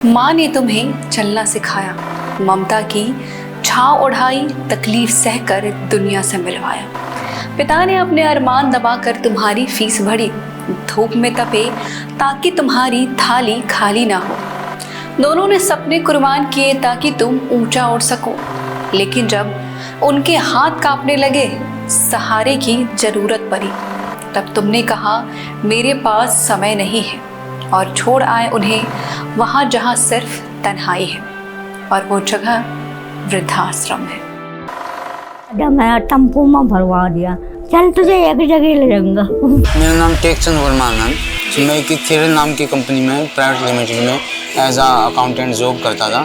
माँ ने तुम्हें चलना सिखाया, ममता की छाँव ओढ़ाई, तकलीफ सहकर दुनिया से मिलवाया। पिता ने अपने अरमान दबाकर तुम्हारी फीस भरी, धूप में तपे ताकि तुम्हारी थाली खाली ना हो। दोनों ने सपने कुर्बान किए ताकि तुम ऊंचा उड़ सको, लेकिन जब उनके हाथ कांपने लगे, सहारे की जरूरत पड़ी, तब तुमने कहा मेरे पास समय नहीं है, और छोड़ आए उन्हें वहाँ जहाँ सिर्फ तन्हाई है, और वो जगह वृद्धाश्रम है। जब मैं टेम्पो में भरवा दिया, चल तुझे एक जगह ले जाऊंगा। मेरा नाम टेकचंद वर्मा है। मैं एक थियर नाम की कंपनी में प्राइवेट लिमिटेड में एज आ अकाउंटेंट जॉब करता था।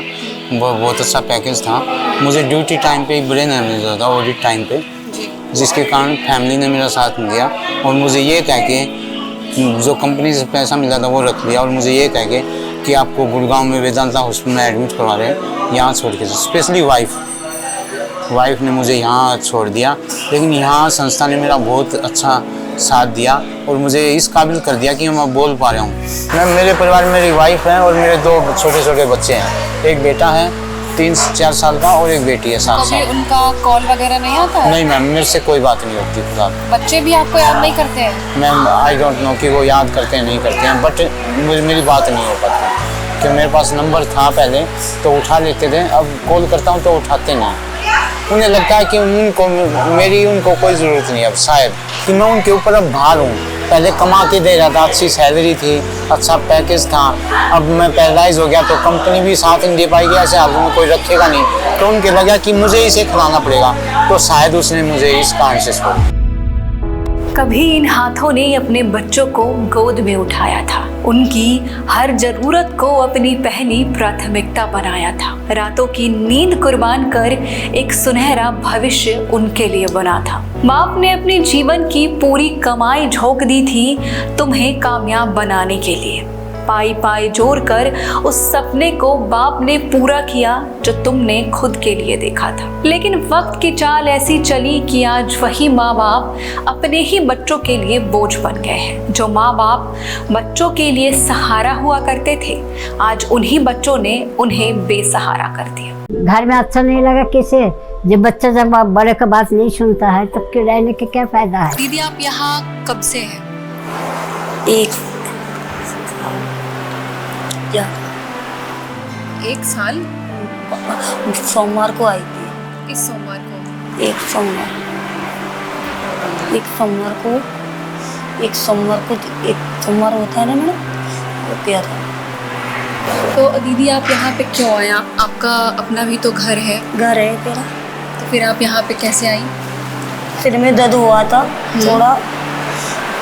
वो बहुत अच्छा पैकेज था। मुझे ड्यूटी टाइम पे ब्रेन मिलता था, ऑडिट टाइम पे, जिसके कारण फैमिली ने मेरा साथ दिया और मुझे ये कह के जो कंपनी से पैसा मिला था वो रख लिया, और मुझे ये कह के कि आपको गुड़गांव में वेदांता हॉस्पिटल में एडमिट करवा रहे हैं, यहाँ छोड़ के। स्पेशली वाइफ ने मुझे यहाँ छोड़ दिया, लेकिन यहाँ संस्था ने मेरा बहुत अच्छा साथ दिया और मुझे इस काबिल कर दिया कि मैं बोल पा रहा हूँ। मेरे परिवार में मेरी वाइफ है और मेरे दो छोटे छोटे बच्चे हैं। एक बेटा है 3-4 साल का और एक बेटी है 7 साल। कभी उनका कॉल वगैरह नहीं आता है? नहीं मैम, मेरे से कोई बात नहीं होती खुदा। बच्चे भी आपको याद नहीं करते हैं? मैम आई डोंट नो कि वो याद करते हैं नहीं करते हैं, बट मेरी बात नहीं हो पाती कि मेरे पास नंबर था पहले तो उठा लेते थे, अब कॉल करता हूँ तो उठाते नहीं। उन्हें लगता है कि उनको कोई ज़रूरत नहीं, अब शायद कि मैं उनके ऊपर अब भार हूँ। पहले कमा के दे रहा था, अच्छी सैलरी थी, अच्छा पैकेज था, अब मैं पैरालाइज हो गया तो कंपनी भी साथ नहीं दे पाएगी, ऐसे हाल में कोई रखेगा नहीं, तो उनके लगा कि मुझे इसे खिलाना पड़ेगा, तो शायद उसने मुझे इस कारण से छोड़ा। कभी इन हाथों ने अपने बच्चों को गोद में उठाया था, उनकी हर जरूरत को अपनी पहली प्राथमिकता बनाया था, रातों की नींद कुर्बान कर एक सुनहरा भविष्य उनके लिए बना था। बाप ने अपने जीवन की पूरी कमाई झोंक दी थी तुम्हें कामयाब बनाने के लिए। पाई पाई जोड़ कर उस सपने को बाप ने पूरा किया जो तुमने खुद के लिए देखा था। लेकिन वक्त की चाल ऐसी चली कि आज वही माँ बाप अपने ही बच्चों के लिए बोझ बन गए हैं। जो माँ बाप बच्चों के लिए सहारा हुआ करते थे, आज उन्हीं बच्चों ने उन्हें बेसहारा कर दिया। घर में अच्छा नहीं लगा किसे, जब बच्चा जब बड़े का बात नहीं सुनता है तब के रहने के क्या फायदा है। दीदी आप यहाँ कब से हैं? एक साल। सोमवार को आई थी। इस सोमवार को? एक सोमवार होता है ना मैडम, वो किया था। तो दीदी आप यहाँ पे क्यों आए? आपका अपना भी तो घर है तेरा। तो फिर आप यहाँ पे कैसे आई? सिर में दर्द हुआ था थोड़ा,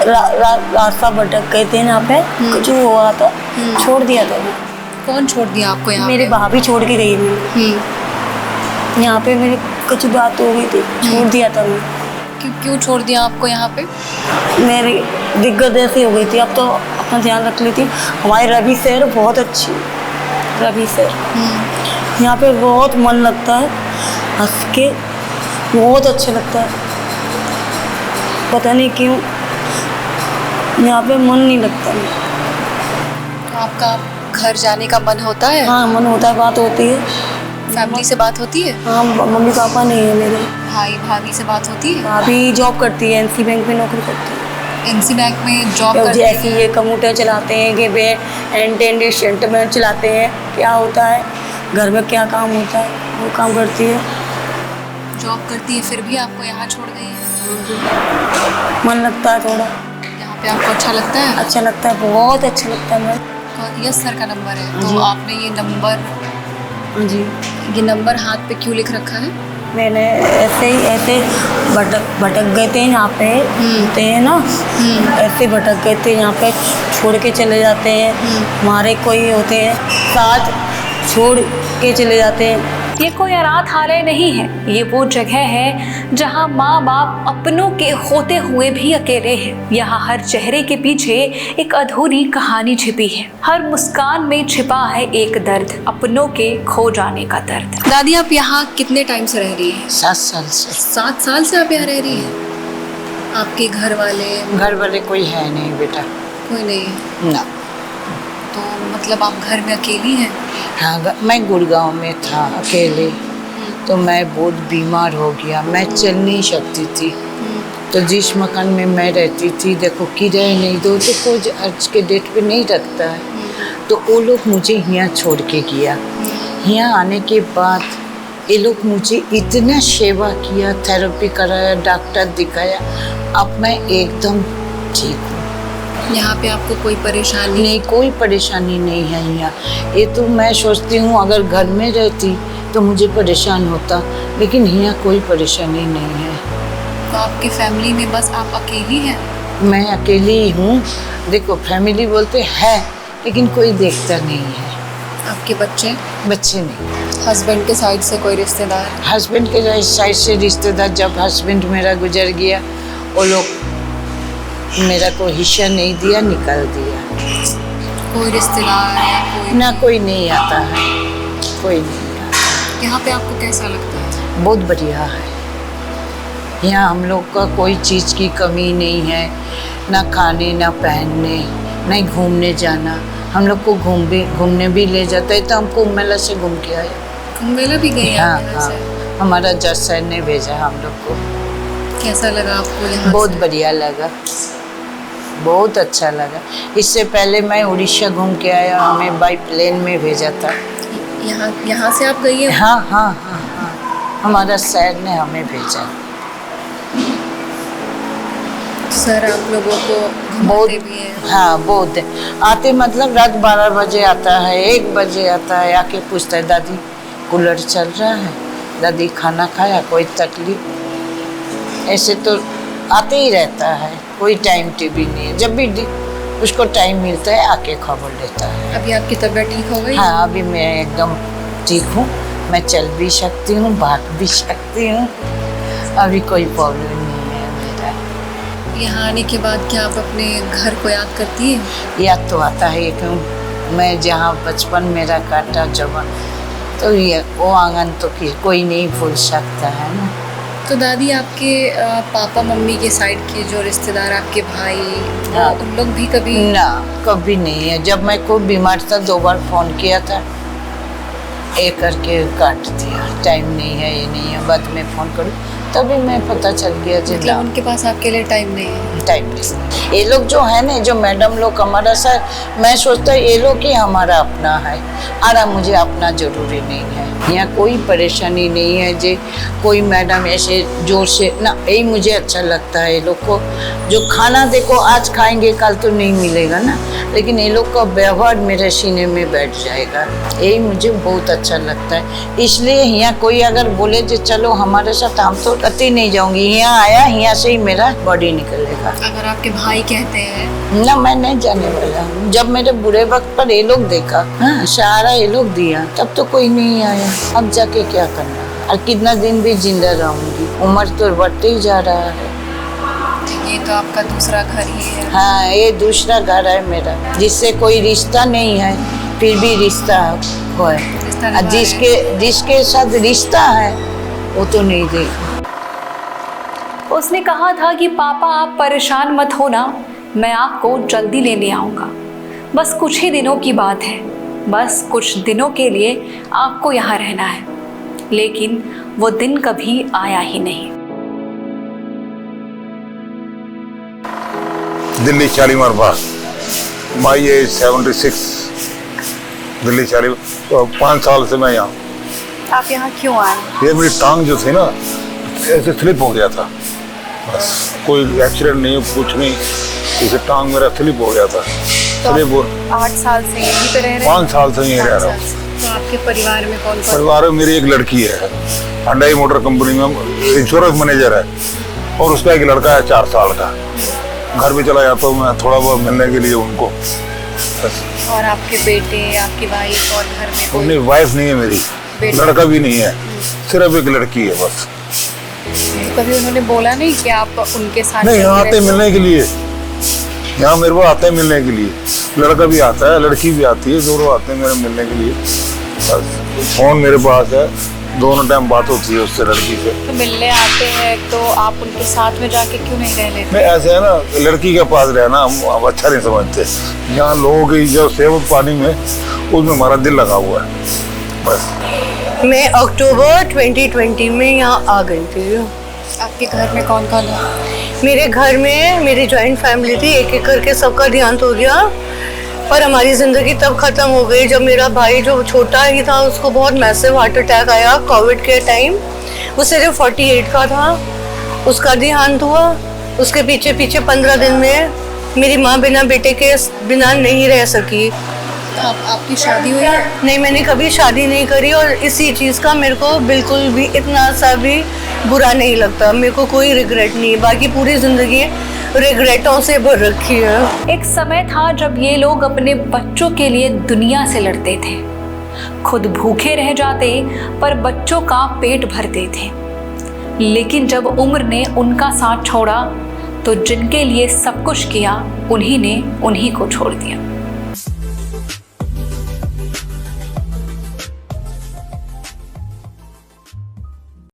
रास्ता भटक गए थे यहाँ पे, कुछ हुआ था, छोड़ दिया था। कौन छोड़ दिया आपको यहाँ? मेरी भाभी छोड़ के गई थी यहाँ पे, मेरी कुछ बात हो गई थी, छोड़ दिया था मैं। क्यों छोड़ दिया आपको यहाँ पे? मेरी दिक्कत ऐसी हो गई थी, अब तो अपना ध्यान रख लेती। हमारी रवि सर बहुत अच्छी, रवि सर यहाँ पे बहुत मन लगता है, हंस के बहुत अच्छा लगता है, पता नहीं क्यों यहाँ पे मन नहीं लगता। तो आपका घर जाने का मन होता है? हाँ मन होता है, बात होती है। फैमिली से बात होती है? हाँ मम्मी पापा नहीं है मेरे। भाई भाभी से बात होती है? भाभी जॉब करती है, एनसी बैंक में नौकरी करती है। एनसी बैंक में जॉब करती है? ऐसी ये कंप्यूटर चलाते हैं कि वे एंटेंडेंट में चलाते हैं, क्या होता है घर में क्या काम होता है वो काम करती है। जॉब करती है फिर भी आपको यहाँ छोड़ गई है? मन लगता है थोड़ा यहाँ पे। आपको अच्छा लगता है? अच्छा लगता है, बहुत अच्छा लगता है। मैं यस सर का नंबर है, तो आपने ये नंबर, जी ये नंबर हाथ पे क्यों लिख रखा है? मैंने ऐसे भटक गए थे यहाँ पे, होते हैं ना, ऐसे भटक गए थे यहाँ पे, छोड़ के चले जाते हैं, हमारे कोई होते हैं साथ, छोड़ के चले जाते हैं। ये कोई अनाथालय नहीं है, ये वो जगह है जहाँ माँ बाप अपनों के होते हुए भी अकेले हैं। यहाँ हर चेहरे के पीछे एक अधूरी कहानी छिपी है, हर मुस्कान में छिपा है एक दर्द, अपनों के खो जाने का दर्द। दादी आप यहाँ कितने टाइम से रह रही हैं? 7 साल से। 7 साल से आप यहाँ रह रही हैं? आपके घर वाले? घर वाले कोई है नहीं बेटा। कोई नहीं है ना। तो मतलब आप घर में अकेली हैं? हाँ, मैं गुड़गांव में था अकेले, तो मैं बहुत बीमार हो गया, मैं चल नहीं सकती थी। तो जिस मकान में मैं रहती थी, देखो किराया नहीं दो तो कुछ आज के डेट पे नहीं रखता है, तो वो लोग मुझे यहाँ छोड़ के गया। यहाँ आने के बाद ये लोग मुझे इतना सेवा किया, थेरेपी कराया, डॉक्टर दिखाया, अब मैं एकदम ठीक हूँ। यहाँ पे आपको कोई परेशानी? नहीं, कोई परेशानी नहीं है यहाँ। ये तो मैं सोचती हूँ अगर घर में रहती तो मुझे परेशान होता, लेकिन यहाँ कोई परेशानी नहीं है। तो आपकी फैमिली में बस आप अकेली हैं? मैं अकेली ही हूँ। देखो फैमिली बोलते हैं लेकिन कोई देखता नहीं है। आपके बच्चे? बच्चे नहीं। हस्बैंड के साइड से कोई रिश्तेदार? हस्बैंड के साइड से रिश्तेदार, जब हस्बैंड मेरा गुजर गया वो लोग मेरा को हिस्सा नहीं दिया, निकाल दिया। कोई रिश्तेदार या कोई? ना, कोई नहीं आता है, कोई नहीं आता। यहाँ पे आपको कैसा लगता है? बहुत बढ़िया है यहाँ, हम लोग का कोई चीज़ की कमी नहीं है, ना खाने ना पहनने, नहीं घूमने जाना। हम लोग को घूमने भी ले जाता है, तो हम कुंभ मेला से घूम के आए। कुंभ मेला भी गए? हाँ हाँ, हमारा जज सर ने भेजा हम लोग को। कैसा लगा आपको यहाँ? बहुत बढ़िया लगा, बहुत अच्छा लगा। इससे पहले मैं उड़ीसा घूम के आया, हमें बाई प्लेन में भेजा था। यहाँ से आप गई हैं? हाँ हाँ हाँ हाँ, हमारा सर ने हमें भेजा। सर आप लोगों को बहुत घुमाते भी हैं? हाँ, बहुत आते, मतलब रात 12 बजे आता है, 1 बजे आता है, आके पूछता है दादी कूलर चल रहा है, दादी खाना खाया, कोई तकलीफ। ऐसे तो आते ही रहता है, कोई टाइम टेबल नहीं है, जब भी उसको टाइम मिलता है आके खबर लेता है। अभी आपकी तबीयत ठीक हो गई? हाँ, अभी मैं एकदम ठीक हूँ, मैं चल भी सकती हूँ, भाग भी सकती हूँ, अभी कोई प्रॉब्लम नहीं है मेरा। यहाँ आने के बाद क्या आप अपने घर को याद करती हैं? याद तो आता है, क्यों मैं जहाँ बचपन मेरा काटा जवान, तो ये वो आंगन तो कोई नहीं भूल सकता है ना। तो दादी आपके पापा मम्मी के साइड के जो रिश्तेदार, आपके भाई, हाँ। उन लोग भी कभी? ना, कभी नहीं है। जब मैं खूब बीमार था 2 बार फ़ोन किया था, एक करके काट दिया, टाइम नहीं है, ये नहीं है, बाद में फ़ोन करूँ, तभी मैं पता चल गया। मतलब उनके पास आपके लिए टाइम नहीं है? टाइम नहीं। ये लोग जो है ना, जो मैडम लोग हमारा साथ, मैं सोचता ये लोग ही हमारा अपना है, और मुझे अपना जरूरी नहीं है। यहाँ कोई परेशानी नहीं है, जो कोई मैडम ऐसे जोर से ना, यही मुझे अच्छा लगता है। ये लोग को जो खाना देखो आज खाएंगे कल तो नहीं मिलेगा ना, लेकिन ये लोग का व्यवहार मेरे सीने में बैठ जाएगा, यही मुझे बहुत अच्छा लगता है। इसलिए यहाँ कोई अगर बोले जो चलो हमारे साथ, हम तो कतई नहीं जाऊँगी। यहाँ आया, यहाँ से ही मेरा बॉडी निकलेगा। अगर आपके भाई कहते हैं? ना, मैं नहीं जाने वाला हूँ। जब मेरे बुरे वक्त पर ये लोग देखा, हाँ, सहारा ये लोग दिया, तब तो कोई नहीं आया। अब जाके क्या करना, और कितना दिन भी जिंदा रहूंगी, उम्र तो बढ़ते ही जा रहा है। ये तो आपका दूसरा घर ही है? हाँ, ये दूसरा घर है मेरा, जिससे कोई रिश्ता नहीं है, फिर भी रिश्ता है। जिसके साथ रिश्ता है वो तो नहीं देखा। उसने कहा था कि पापा आप परेशान मत होना, मैं आपको जल्दी लेने आऊँगा, बस कुछ ही दिनों की बात है, बस कुछ दिनों के लिए आपको यहाँ रहना है। लेकिन वो दिन कभी आया ही नहीं। दिल्ली शालीमार बाग, माई एज 76, दिल्ली शालीमार। 5 साल से मैं यहाँ। आप यहाँ क्यों आए? ये मेरी टांग जो थी ना, ऐसे स्लिप हो गया था, बस कोई एक्सीडेंट नहीं, कुछ नहीं, इसे टांग मेरा स्लिप हो गया था। तो 8 साल से यहीं पे रह रहे हैं? 5 साल से यहीं रह रहा हूँ। तो आपके परिवार में कौन? परिवार में मेरी एक लड़की है, हुंडई मोटर कंपनी में इंश्योरेंस मैनेजर है, और उसका एक लड़का है 4 साल का। घर भी चला जाता हूँ मैं थोड़ा बहुत मिलने के लिए उनको, बस। और आपके बेटे, आपकी वाइफ और घर में कोई? नहीं, वाइफ नहीं है मेरी, लड़का भी नहीं है, सिर्फ एक लड़की है बस। कभी उन्होंने बोला नहीं कि आप उनके साथ? नहीं, यहाँ आते मिलने के लिए, यहाँ मेरे को आते हैं मिलने के लिए, लड़का भी आता है, लड़की भी आती है, दोनों आते हैं मेरे मिलने के लिए, बस। फोन मेरे पास है, दोनों टाइम बात होती है उससे, लड़की से। तो मिलने आते हैं तो आप उनके साथ में जाके क्यों नहीं रह लेते? नहीं, ऐसे है ना, लड़की के पास रहना हम अच्छा नहीं समझते। यहाँ लोगों की जो सेवक पानी में, उसमें हमारा दिल लगा हुआ है बस। मैं अक्टूबर 2020 में यहाँ आ गई थी। आपके घर में कौन कौन है? मेरे घर में मेरी जॉइंट फैमिली थी, एक एक करके सबका देहांत हो गया। पर हमारी ज़िंदगी तब ख़त्म हो गई जब मेरा भाई जो छोटा ही था उसको बहुत मैसिव हार्ट अटैक आया कोविड के टाइम। वो सिर्फ 48 का था, उसका देहांत हुआ। उसके पीछे पीछे 15 दिन में मेरी माँ बिना बेटे के बिना नहीं रह सकी। आपकी शादी हुई है? नहीं, मैंने कभी शादी नहीं करी और इसी चीज़ का मेरे को बिल्कुल भी इतना सा भी बुरा नहीं लगता। मेरे को कोई रिग्रेट नहीं, बाकी पूरी ज़िंदगी रिग्रेटों से भर रखी है। एक समय था जब ये लोग अपने बच्चों के लिए दुनिया से लड़ते थे, खुद भूखे रह जाते पर बच्चों का पेट भरते थे। लेकिन जब उम्र ने उनका साथ छोड़ा तो जिनके लिए सब कुछ किया उन्हीं ने उन्हीं को छोड़ दिया।